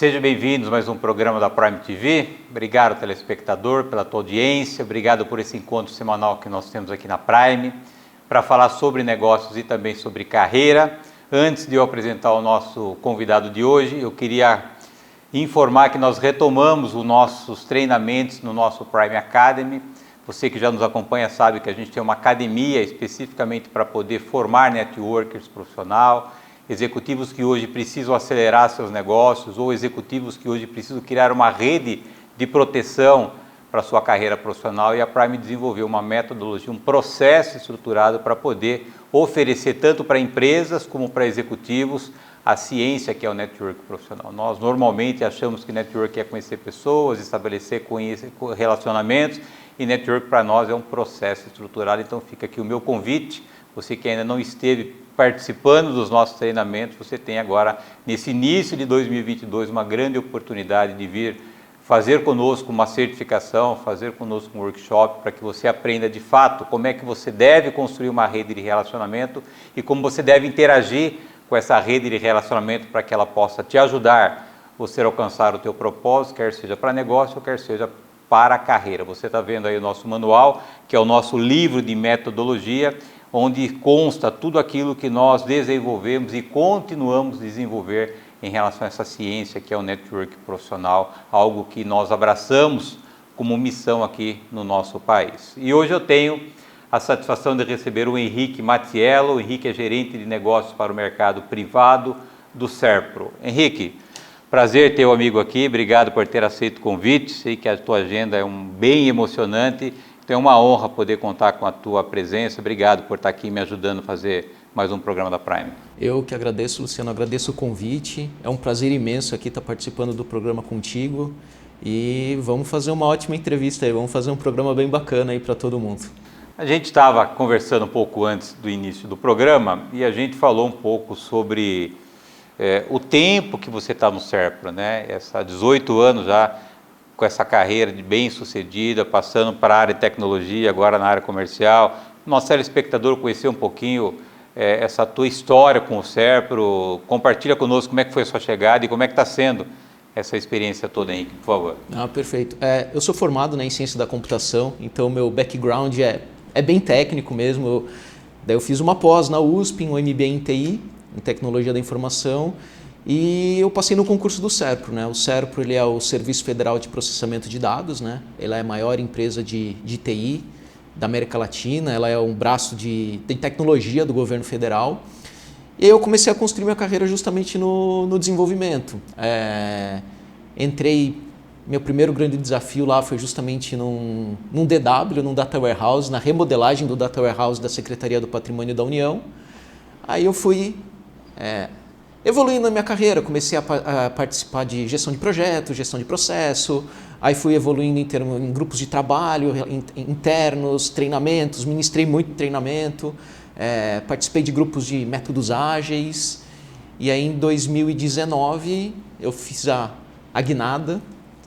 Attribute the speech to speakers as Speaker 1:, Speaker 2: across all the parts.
Speaker 1: Sejam bem-vindos a mais um programa da Prime TV. Obrigado, telespectador, pela tua audiência. Obrigado por esse encontro semanal que nós temos aqui na Prime para falar sobre negócios e também sobre carreira. Antes de eu apresentar o nosso convidado de hoje, eu queria informar que nós retomamos os nossos treinamentos no nosso Prime Academy. Você que já nos acompanha sabe que a gente tem uma academia especificamente para poder formar networkers profissional, executivos que hoje precisam acelerar seus negócios ou executivos que hoje precisam criar uma rede de proteção para sua carreira profissional, e a Prime desenvolveu uma metodologia, um processo estruturado para poder oferecer tanto para empresas como para executivos a ciência que é o network profissional. Nós normalmente achamos que network é conhecer pessoas, estabelecer relacionamentos, e network para nós é um processo estruturado. Então fica aqui o meu convite, você que ainda não esteve participando dos nossos treinamentos, você tem agora, nesse início de 2022, uma grande oportunidade de vir fazer conosco uma certificação, fazer conosco um workshop, para que você aprenda de fato como é que você deve construir uma rede de relacionamento e como você deve interagir com essa rede de relacionamento para que ela possa te ajudar você a alcançar o teu propósito, quer seja para negócio ou quer seja para a carreira. Você está vendo aí o nosso manual, que é o nosso livro de metodologia, onde consta tudo aquilo que nós desenvolvemos e continuamos a desenvolver em relação a essa ciência que é o network profissional, algo que nós abraçamos como missão aqui no nosso país. E hoje eu tenho a satisfação de receber o Henrique Mattiello. O Henrique é gerente de negócios para o mercado privado do Serpro. Henrique, prazer ter o amigo aqui, obrigado por ter aceito o convite, sei que a tua agenda é bem emocionante. Então é uma honra poder contar com a tua presença. Obrigado por estar aqui me ajudando a fazer mais um programa da Prime.
Speaker 2: Eu que agradeço, Luciano, agradeço o convite. É um prazer imenso aqui estar participando do programa contigo. E vamos fazer uma ótima entrevista aí, vamos fazer um programa bem bacana aí para todo mundo.
Speaker 1: A gente estava conversando um pouco antes do início do programa e a gente falou um pouco sobre o tempo que você está no Serpro, né? 18 anos já com essa carreira de bem-sucedida, passando para a área de tecnologia, agora na área comercial. Nosso telespectador conhecer um pouquinho essa tua história com o Serpro. Compartilha conosco como é que foi a sua chegada e como é que está sendo essa experiência toda, Henrique, por favor.
Speaker 2: Perfeito. Eu sou formado, né, em ciência da computação, então meu background é bem técnico mesmo. Daí eu fiz uma pós na USP, um MBA em TI, em tecnologia da informação, e eu passei no concurso do Serpro, né? O Serpro, ele é o Serviço Federal de Processamento de Dados, né? Ele é a maior empresa de TI da América Latina, ela é um braço de tecnologia do governo federal. E eu comecei a construir minha carreira justamente no desenvolvimento. Meu primeiro grande desafio lá foi justamente num DW, num Data Warehouse, na remodelagem do Data Warehouse da Secretaria do Patrimônio da União. Aí eu fui evoluindo na minha carreira, comecei a participar de gestão de projeto, gestão de processo, aí fui evoluindo em grupos de trabalho internos, treinamentos, ministrei muito treinamento, participei de grupos de métodos ágeis, e aí em 2019 eu fiz a guinada,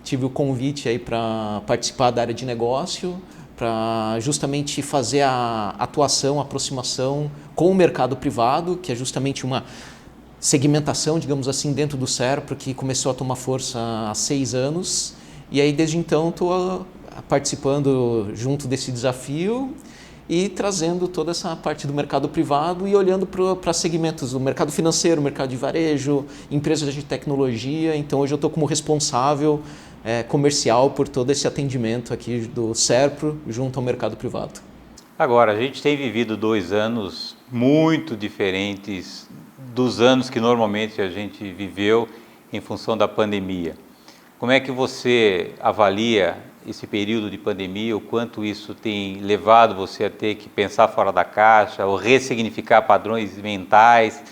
Speaker 2: tive o convite aí para participar da área de negócio, para justamente fazer a atuação, a aproximação com o mercado privado, que é justamente uma segmentação, digamos assim, dentro do Serpro, que começou a tomar força há 6 anos. E aí, desde então, estou participando junto desse desafio e trazendo toda essa parte do mercado privado e olhando para segmentos do mercado financeiro, mercado de varejo, empresas de tecnologia. Então, hoje eu estou como responsável comercial por todo esse atendimento aqui do Serpro junto ao mercado privado.
Speaker 1: Agora, a gente tem vivido 2 anos muito diferentes dos anos que normalmente a gente viveu em função da pandemia. Como é que você avalia esse período de pandemia, o quanto isso tem levado você a ter que pensar fora da caixa, ou ressignificar padrões mentais,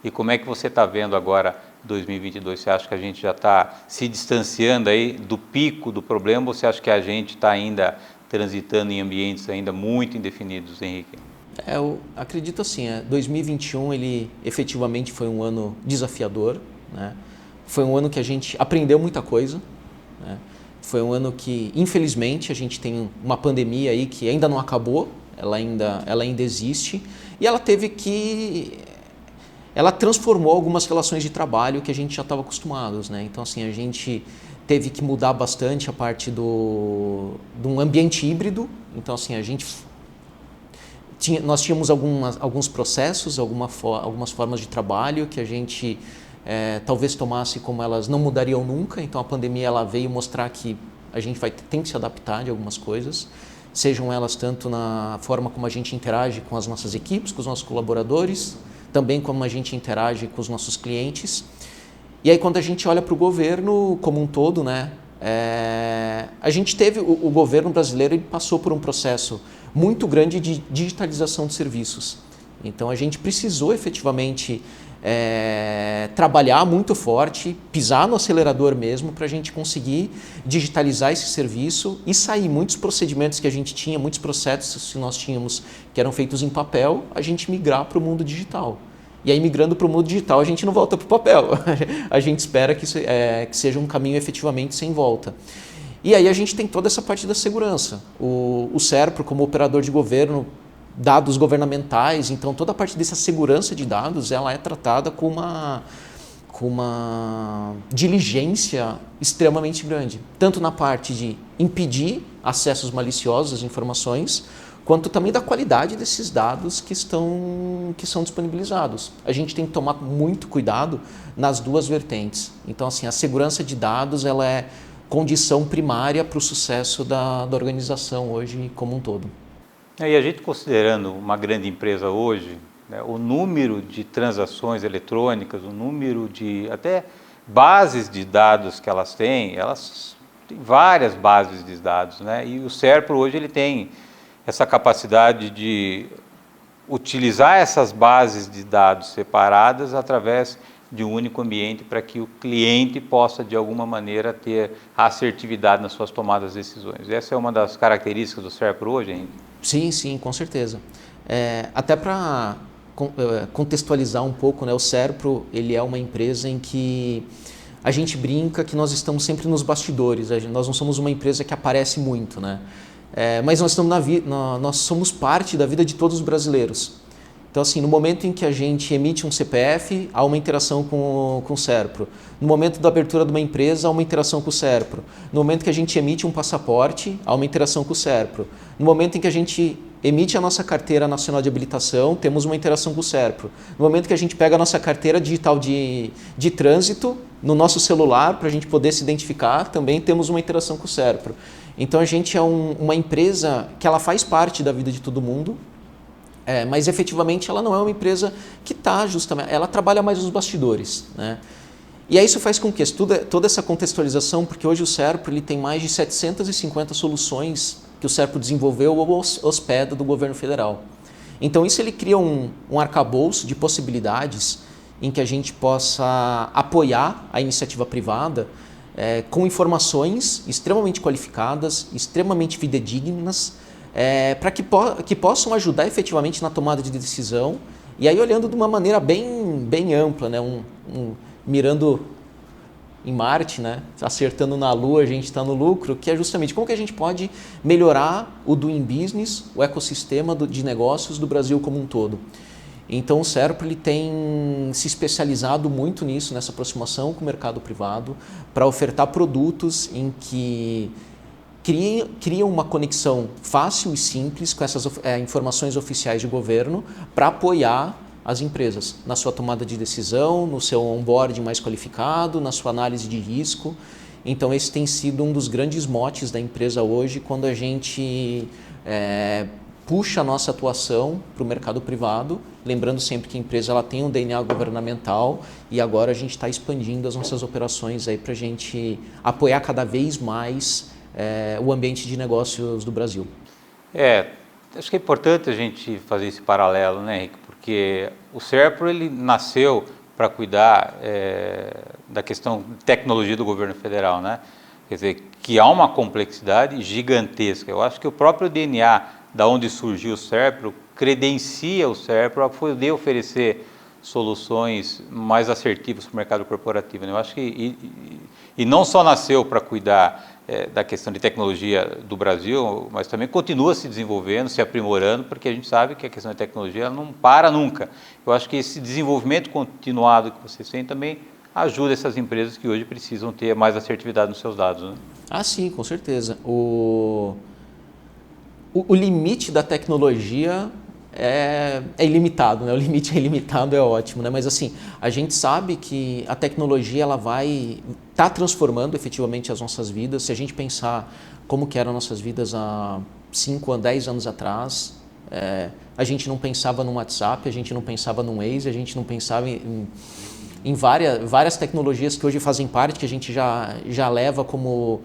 Speaker 1: e como é que você está vendo agora 2022? Você acha que a gente já está se distanciando aí do pico do problema, ou você acha que a gente está ainda transitando em ambientes ainda muito indefinidos, Henrique?
Speaker 2: Eu acredito assim, 2021 ele efetivamente foi um ano desafiador, né? Foi um ano que a gente aprendeu muita coisa, né? Foi um ano que, infelizmente, a gente tem uma pandemia aí que ainda não acabou, ela ainda existe, e ela teve que ela transformou algumas relações de trabalho que a gente já estava acostumados, né? Então, assim, a gente teve que mudar bastante a parte de um ambiente híbrido. Então, assim, nós tínhamos alguns processos, algumas formas de trabalho que a gente talvez tomasse como elas não mudariam nunca. Então, a pandemia ela veio mostrar que a gente tem que se adaptar de algumas coisas, sejam elas tanto na forma como a gente interage com as nossas equipes, com os nossos colaboradores, também como a gente interage com os nossos clientes. E aí, quando a gente olha para o governo como um todo, né, a gente teve, o governo brasileiro ele passou por um processo muito grande de digitalização de serviços. Então, a gente precisou efetivamente trabalhar muito forte, pisar no acelerador mesmo para a gente conseguir digitalizar esse serviço e sair muitos procedimentos que a gente tinha, muitos processos que nós tínhamos que eram feitos em papel, a gente migrar para o mundo digital. E aí, migrando para o mundo digital, a gente não volta para o papel. A gente espera que seja um caminho efetivamente sem volta. E aí a gente tem toda essa parte da segurança. O SERPRO, como operador de governo, dados governamentais, então toda a parte dessa segurança de dados, ela é tratada com uma diligência extremamente grande. Tanto na parte de impedir acessos maliciosos às informações, quanto também da qualidade desses dados que são disponibilizados. A gente tem que tomar muito cuidado nas duas vertentes. Então, assim, a segurança de dados ela é condição primária para o sucesso da organização hoje como um todo.
Speaker 1: E a gente considerando uma grande empresa hoje, né, o número de transações eletrônicas, o número de até bases de dados que elas têm várias bases de dados, né? E o SERPRO hoje ele tem essa capacidade de utilizar essas bases de dados separadas através de um único ambiente para que o cliente possa, de alguma maneira, ter assertividade nas suas tomadas de decisões. Essa é uma das características do SERPRO hoje, hein?
Speaker 2: Sim, com certeza. Até para contextualizar um pouco, né, o SERPRO ele é uma empresa em que a gente brinca que nós estamos sempre nos bastidores, nós não somos uma empresa que aparece muito, né? Mas nós somos parte da vida de todos os brasileiros. Então, assim, no momento em que a gente emite um CPF, há uma interação com o SERPRO. No momento da abertura de uma empresa, há uma interação com o SERPRO. No momento que a gente emite um passaporte, há uma interação com o SERPRO. No momento em que a gente emite a nossa carteira nacional de habilitação, temos uma interação com o SERPRO. No momento que a gente pega a nossa carteira digital de trânsito no nosso celular, para a gente poder se identificar, também temos uma interação com o SERPRO. Então, a gente é uma empresa que ela faz parte da vida de todo mundo, mas efetivamente ela não é uma empresa que está justamente, ela trabalha mais nos bastidores, né? E aí isso faz com que toda essa contextualização, porque hoje o SERPRO ele tem mais de 750 soluções que o SERPRO desenvolveu ou hospeda do governo federal. Então isso ele cria um arcabouço de possibilidades em que a gente possa apoiar a iniciativa privada com informações extremamente qualificadas, extremamente fidedignas, para que possam ajudar efetivamente na tomada de decisão, e aí olhando de uma maneira bem ampla, né? Mirando em Marte, né? Acertando na Lua, a gente está no lucro, que é justamente como que a gente pode melhorar o doing business, o ecossistema de negócios do Brasil como um todo. Então o SERPRO ele tem se especializado muito nisso, nessa aproximação com o mercado privado, para ofertar produtos em que criam uma conexão fácil e simples com essas informações oficiais de governo para apoiar as empresas na sua tomada de decisão, no seu onboarding mais qualificado, na sua análise de risco. Então esse tem sido um dos grandes motes da empresa hoje quando a gente puxa a nossa atuação para o mercado privado, lembrando sempre que a empresa ela tem um DNA governamental e agora a gente está expandindo as nossas operações para a gente apoiar cada vez mais o ambiente de negócios do Brasil.
Speaker 1: Acho que é importante a gente fazer esse paralelo, né, Henrique? Porque o SERPRO ele nasceu para cuidar da questão de tecnologia do governo federal, né? Quer dizer, que há uma complexidade gigantesca. Eu acho que o próprio DNA da onde surgiu o SERPRO credencia o SERPRO a poder oferecer soluções mais assertivas para o mercado corporativo, né? Eu acho que e não só nasceu para cuidar da questão de tecnologia do Brasil, mas também continua se desenvolvendo, se aprimorando, porque a gente sabe que a questão de tecnologia ela não para nunca. Eu acho que esse desenvolvimento continuado que vocês têm também ajuda essas empresas que hoje precisam ter mais assertividade nos seus dados, né?
Speaker 2: Ah, sim, com certeza. O limite da tecnologia é ilimitado, né? O limite é ilimitado, é ótimo, né? Mas assim, a gente sabe que a tecnologia ela vai estar transformando efetivamente as nossas vidas. Se a gente pensar como que eram nossas vidas há 5 a 10 anos atrás, a gente não pensava no WhatsApp, a gente não pensava no Waze, a gente não pensava em várias tecnologias que hoje fazem parte, que a gente já leva como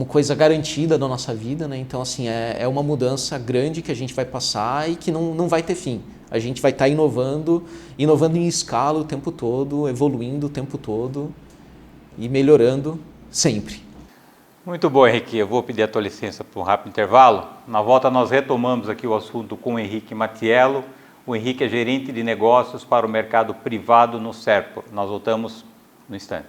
Speaker 2: coisa garantida da nossa vida, né? Então, assim, é uma mudança grande que a gente vai passar e que não vai ter fim. A gente vai estar inovando em escala o tempo todo, evoluindo o tempo todo e melhorando sempre.
Speaker 1: Muito bom, Henrique. Eu vou pedir a tua licença para um rápido intervalo. Na volta nós retomamos aqui o assunto com o Henrique Mattiello. O Henrique é gerente de negócios para o mercado privado no Serpro. Nós voltamos no instante.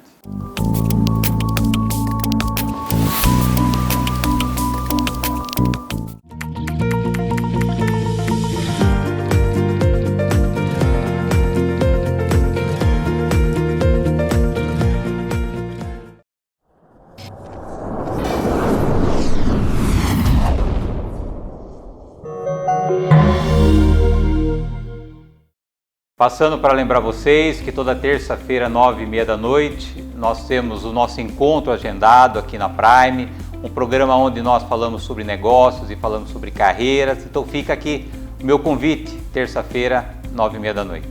Speaker 1: Passando para lembrar vocês que toda terça-feira, 9h30 da noite, nós temos o nosso encontro agendado aqui na Prime, um programa onde nós falamos sobre negócios e falamos sobre carreiras. Então fica aqui o meu convite, terça-feira, 9h30 da noite.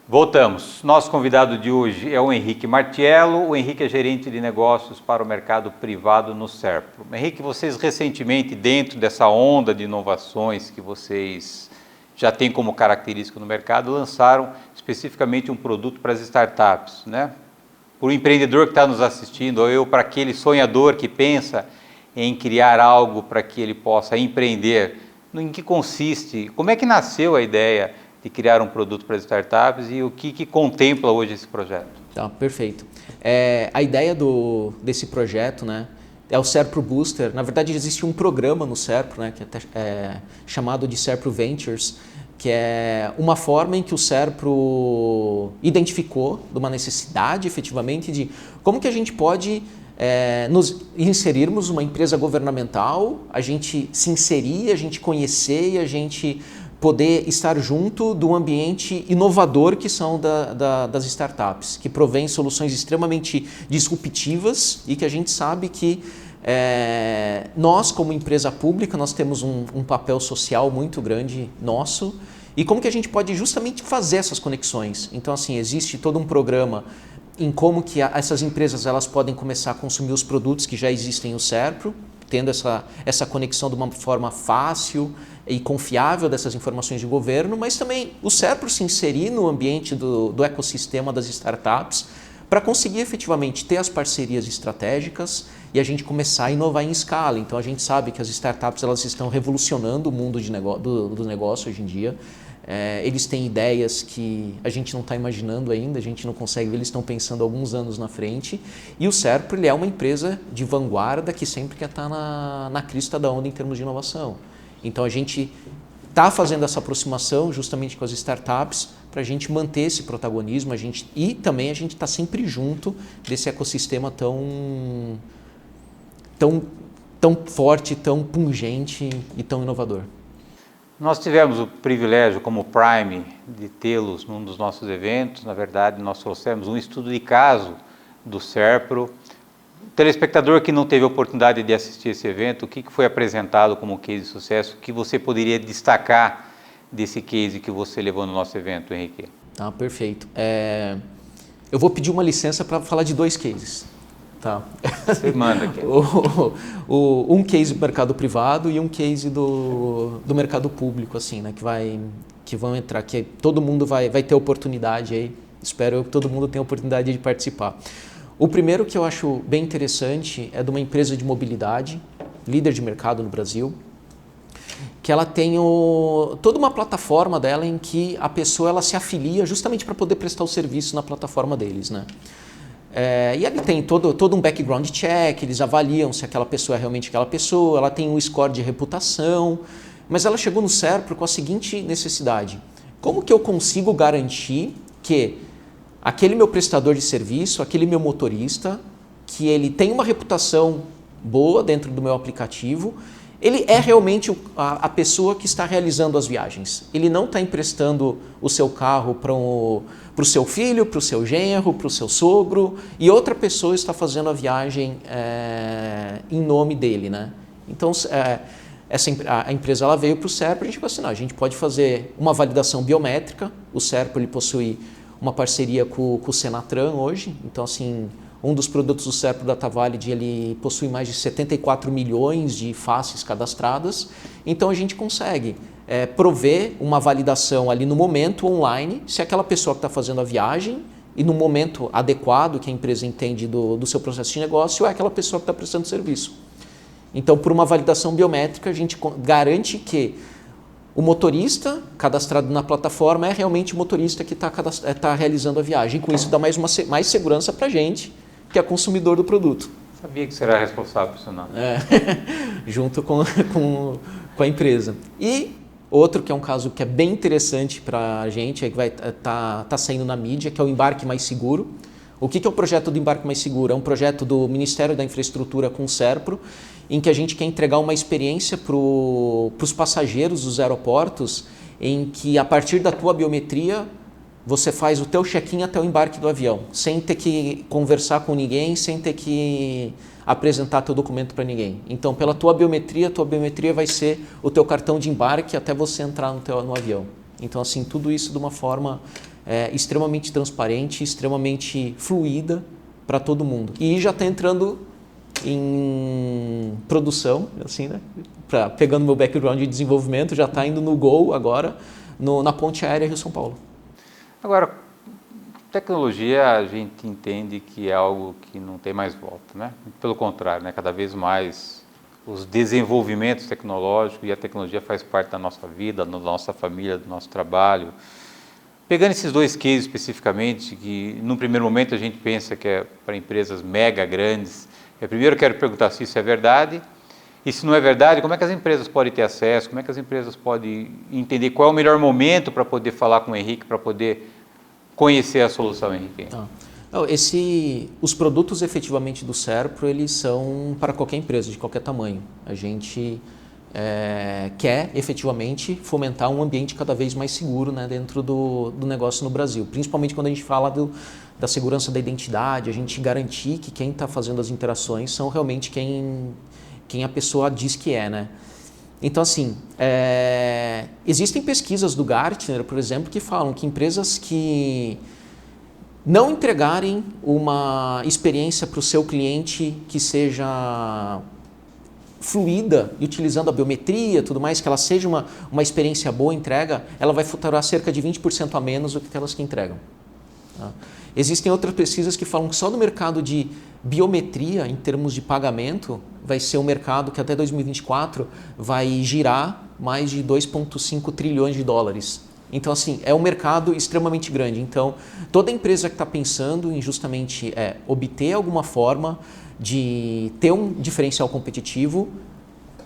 Speaker 1: Voltamos. Nosso convidado de hoje é o Henrique Mattiello. O Henrique é gerente de negócios para o mercado privado no Serpro. Henrique, vocês recentemente, dentro dessa onda de inovações que vocês já têm como característica no mercado, lançaram especificamente um produto para as startups, né? Para o empreendedor que está nos assistindo, ou para aquele sonhador que pensa em criar algo para que ele possa empreender, em que consiste? Como é que nasceu a ideia de criar um produto para as startups e o que contempla hoje esse projeto?
Speaker 2: Tá, perfeito. A ideia desse projeto, né, é o Serpro Booster. Na verdade, existe um programa no Serpro, né, que é chamado de Serpro Ventures, que é uma forma em que o Serpro identificou de uma necessidade, efetivamente, de como que a gente pode nos inserirmos uma empresa governamental, a gente se inserir, a gente conhecer e a gente poder estar junto do ambiente inovador que são das startups, que provém soluções extremamente disruptivas e que a gente sabe que nós, como empresa pública, nós temos um papel social muito grande nosso e como que a gente pode justamente fazer essas conexões. Então, assim, existe todo um programa em como que essas empresas elas podem começar a consumir os produtos que já existem no Serpro, tendo essa conexão de uma forma fácil e confiável dessas informações de governo, mas também o Serpro se inserir no ambiente do ecossistema das startups para conseguir efetivamente ter as parcerias estratégicas e a gente começar a inovar em escala. Então a gente sabe que as startups elas estão revolucionando o mundo do negócio hoje em dia. Eles têm ideias que a gente não está imaginando ainda, a gente não consegue ver, eles estão pensando alguns anos na frente. E o Serpro ele é uma empresa de vanguarda que sempre quer estar na crista da onda em termos de inovação. Então a gente está fazendo essa aproximação justamente com as startups para a gente manter esse protagonismo e também a gente está sempre junto desse ecossistema tão forte, tão pungente e tão inovador.
Speaker 1: Nós tivemos o privilégio como Prime de tê-los num dos nossos eventos. Na verdade, nós trouxemos um estudo de caso do Serpro, O telespectador que não teve a oportunidade de assistir esse evento, o que foi apresentado como case de sucesso, o que você poderia destacar desse case que você levou no nosso evento, Henrique?
Speaker 2: Tá, perfeito. Eu vou pedir uma licença para falar de 2 cases. Tá.
Speaker 1: Você manda aqui.
Speaker 2: Um case do mercado privado e um case do mercado público, assim, né, que vão entrar, que todo mundo vai ter oportunidade aí. Espero que todo mundo tenha oportunidade de participar. O primeiro que eu acho bem interessante é de uma empresa de mobilidade, líder de mercado no Brasil, que ela tem toda uma plataforma dela em que a pessoa ela se afilia justamente para poder prestar o serviço na plataforma deles, né? E ali tem todo um background check, eles avaliam se aquela pessoa é realmente aquela pessoa, ela tem um score de reputação, mas ela chegou no Serpro com a seguinte necessidade: como que eu consigo garantir que aquele meu prestador de serviço, aquele meu motorista, que ele tem uma reputação boa dentro do meu aplicativo, ele é realmente a pessoa que está realizando as viagens. Ele não está emprestando o seu carro para o seu filho, para o seu genro, para o seu sogro, e outra pessoa está fazendo a viagem em nome dele, né? Então, a empresa ela veio para o Serpro e a gente falou assim, não, a gente pode fazer uma validação biométrica. O Serpro ele possui uma parceria com o Senatran hoje, então assim, um dos produtos do Serpro DataValid, ele possui mais de 74 milhões de faces cadastradas, então a gente consegue prover uma validação ali no momento online, se aquela pessoa que está fazendo a viagem e no momento adequado que a empresa entende do seu processo de negócio é aquela pessoa que está prestando serviço. Então, por uma validação biométrica, a gente garante que o motorista cadastrado na plataforma é realmente o motorista que está realizando a viagem. Com isso, dá mais segurança para a gente, que é consumidor do produto.
Speaker 1: Sabia que você era responsável por isso, não?
Speaker 2: Junto com a empresa. E outro que é um caso que é bem interessante para a gente, que vai tá saindo na mídia, que é o Embarque Mais Seguro. O que é o projeto do Embarque Mais Seguro? É um projeto do Ministério da Infraestrutura com o Serpro, em que a gente quer entregar uma experiência para os passageiros dos aeroportos, em que a partir da tua biometria você faz o teu check-in até o embarque do avião, sem ter que conversar com ninguém, sem ter que apresentar teu documento para ninguém. Então, pela tua biometria vai ser o teu cartão de embarque até você entrar no avião. Então, assim, tudo isso de uma forma extremamente transparente, extremamente fluida para todo mundo. E já está entrando em produção, assim, né? Pegando meu background de desenvolvimento, já está indo no Gol agora, na ponte aérea Rio-São Paulo.
Speaker 1: Agora, tecnologia a gente entende que é algo que não tem mais volta, né? Pelo contrário, né? Cada vez mais os desenvolvimentos tecnológicos e a tecnologia faz parte da nossa vida, da nossa família, do nosso trabalho. Pegando esses 2 cases especificamente, que num primeiro momento a gente pensa que é para empresas mega grandes, primeiro eu quero perguntar se isso é verdade, e se não é verdade, como é que as empresas podem ter acesso, como é que as empresas podem entender qual é o melhor momento para poder falar com o Henrique, para poder conhecer a solução, Henrique?
Speaker 2: Os produtos efetivamente do Serpro, eles são para qualquer empresa, de qualquer tamanho. A gente quer efetivamente fomentar um ambiente cada vez mais seguro, né, dentro do negócio no Brasil, principalmente quando a gente fala da segurança da identidade, a gente garantir que quem está fazendo as interações são realmente quem a pessoa diz que é, né? Então, assim, existem pesquisas do Gartner, por exemplo, que falam que empresas que não entregarem uma experiência para o seu cliente que seja fluida e utilizando a biometria e tudo mais, que ela seja uma experiência boa, entrega, ela vai faturar cerca de 20% a menos do que aquelas que entregam. Tá? Existem outras pesquisas que falam que só no mercado de biometria, em termos de pagamento, vai ser um mercado que até 2024 vai girar mais de 2,5 trilhões de dólares. Então, assim, é um mercado extremamente grande. Então, toda empresa que está pensando em justamente obter alguma forma de ter um diferencial competitivo,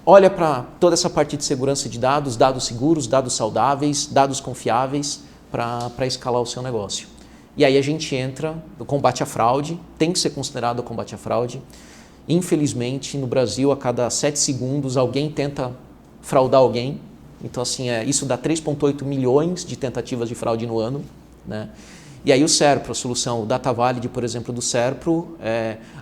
Speaker 2: olha para toda essa parte de segurança de dados, dados seguros, dados saudáveis, dados confiáveis para escalar o seu negócio. E aí a gente entra no combate à fraude, tem que ser considerado o combate à fraude. Infelizmente, no Brasil, a cada 7 segundos, alguém tenta fraudar alguém. Então, assim, isso dá 3,8 milhões de tentativas de fraude no ano, né? E aí o Serpro, a solução, o DataValid, por exemplo, do Serpro,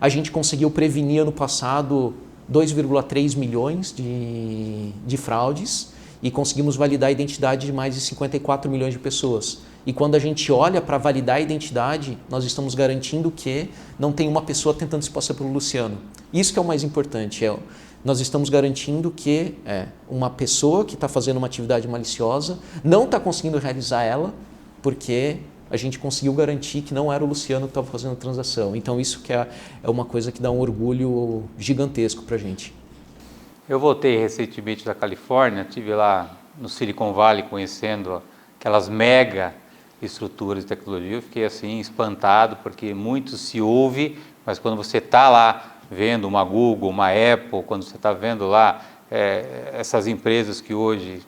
Speaker 2: a gente conseguiu prevenir ano passado 2,3 milhões de fraudes e conseguimos validar a identidade de mais de 54 milhões de pessoas. E quando a gente olha para validar a identidade, nós estamos garantindo que não tem uma pessoa tentando se passar pelo Luciano. Isso que é o mais importante, nós estamos garantindo que uma pessoa que está fazendo uma atividade maliciosa não está conseguindo realizar ela porque a gente conseguiu garantir que não era o Luciano que estava fazendo a transação. Então isso que é uma coisa que dá um orgulho gigantesco para a gente.
Speaker 1: Eu voltei recentemente da Califórnia, estive lá no Silicon Valley conhecendo aquelas mega estruturas de tecnologia. Eu fiquei assim espantado porque muito se ouve, mas quando você está lá vendo uma Google, uma Apple, quando você está vendo lá essas empresas que hoje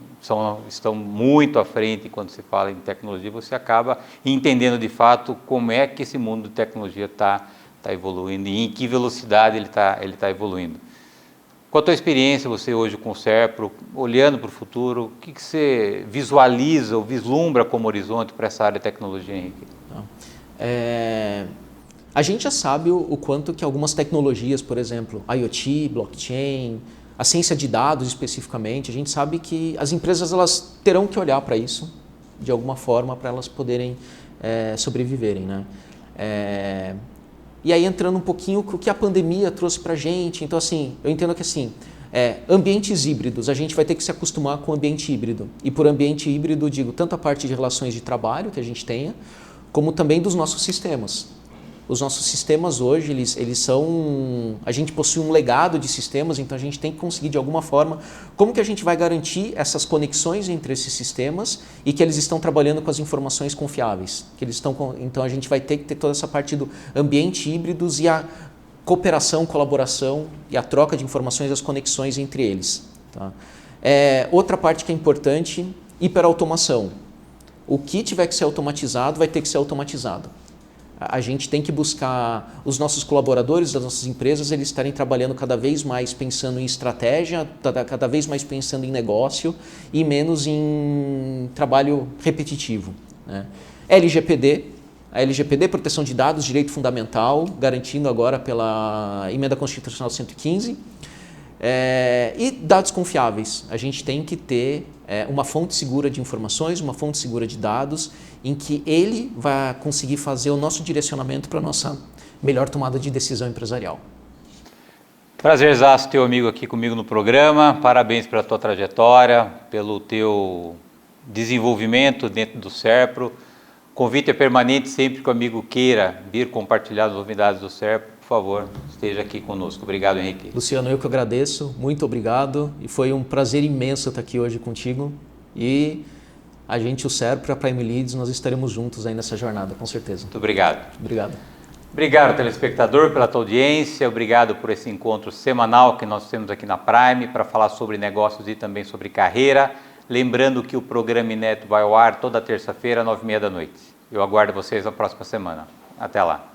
Speaker 1: estão muito à frente quando se fala em tecnologia, você acaba entendendo de fato como é que esse mundo de tecnologia está evoluindo e em que velocidade ele tá evoluindo. Qual a tua experiência, você hoje com o Serpro, olhando para o futuro, o que você visualiza ou vislumbra como horizonte para essa área de tecnologia, Henrique?
Speaker 2: A gente já sabe o quanto que algumas tecnologias, por exemplo, IoT, blockchain, a ciência de dados especificamente, a gente sabe que as empresas elas terão que olhar para isso de alguma forma para elas poderem sobreviverem, né? E aí entrando um pouquinho o que a pandemia trouxe para a gente, então assim, eu entendo que assim, ambientes híbridos, a gente vai ter que se acostumar com o ambiente híbrido. E por ambiente híbrido digo tanto a parte de relações de trabalho que a gente tenha, como também dos nossos sistemas. Os nossos sistemas hoje, eles são... A gente possui um legado de sistemas, então a gente tem que conseguir de alguma forma como que a gente vai garantir essas conexões entre esses sistemas e que eles estão trabalhando com as informações confiáveis. Então a gente vai ter que ter toda essa parte do ambiente híbridos e a cooperação, colaboração e a troca de informações e as conexões entre eles. Tá? Outra parte que é importante, hiperautomação. O que tiver que ser automatizado vai ter que ser automatizado. A gente tem que buscar os nossos colaboradores das nossas empresas, eles estarem trabalhando cada vez mais pensando em estratégia, cada vez mais pensando em negócio e menos em trabalho repetitivo, né? LGPD, a LGPD, proteção de dados, direito fundamental, garantindo agora pela Emenda Constitucional 115. E dados confiáveis. A gente tem que ter uma fonte segura de informações, uma fonte segura de dados, em que ele vai conseguir fazer o nosso direcionamento para a nossa melhor tomada de decisão empresarial.
Speaker 1: Prazerzaço ter um amigo aqui comigo no programa. Parabéns pela tua trajetória, pelo teu desenvolvimento dentro do Serpro. O convite é permanente, sempre que o amigo queira vir compartilhar as novidades do Serpro, por favor, esteja aqui conosco. Obrigado, Henrique.
Speaker 2: Luciano, eu que agradeço, muito obrigado e foi um prazer imenso estar aqui hoje contigo e a gente, o Serpro, a Prime Leads, nós estaremos juntos aí nessa jornada, com certeza.
Speaker 1: Muito obrigado.
Speaker 2: Obrigado.
Speaker 1: Obrigado, telespectador, pela tua audiência, obrigado por esse encontro semanal que nós temos aqui na Prime para falar sobre negócios e também sobre carreira. Lembrando que o programa Inédito vai ao ar toda terça-feira, 9h30 da noite. Eu aguardo vocês na próxima semana. Até lá.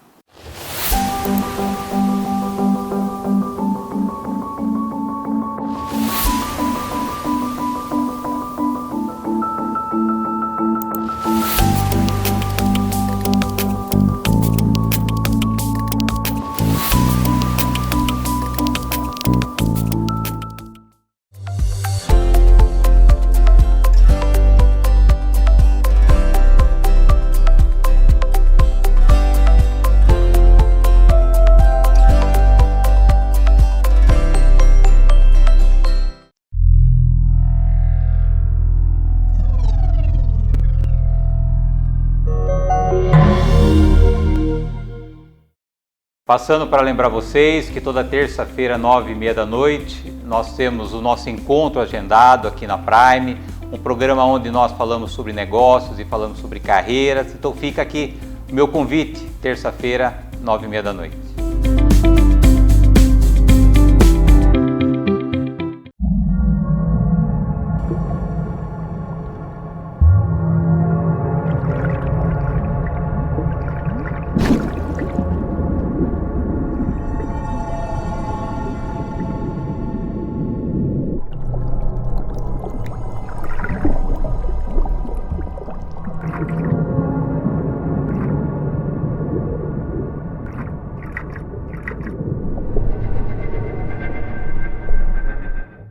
Speaker 1: Passando para lembrar vocês que toda terça-feira, 9h30 da noite, nós temos o nosso encontro agendado aqui na Prime, um programa onde nós falamos sobre negócios e falamos sobre carreiras. Então fica aqui o meu convite, terça-feira, 9h30 da noite.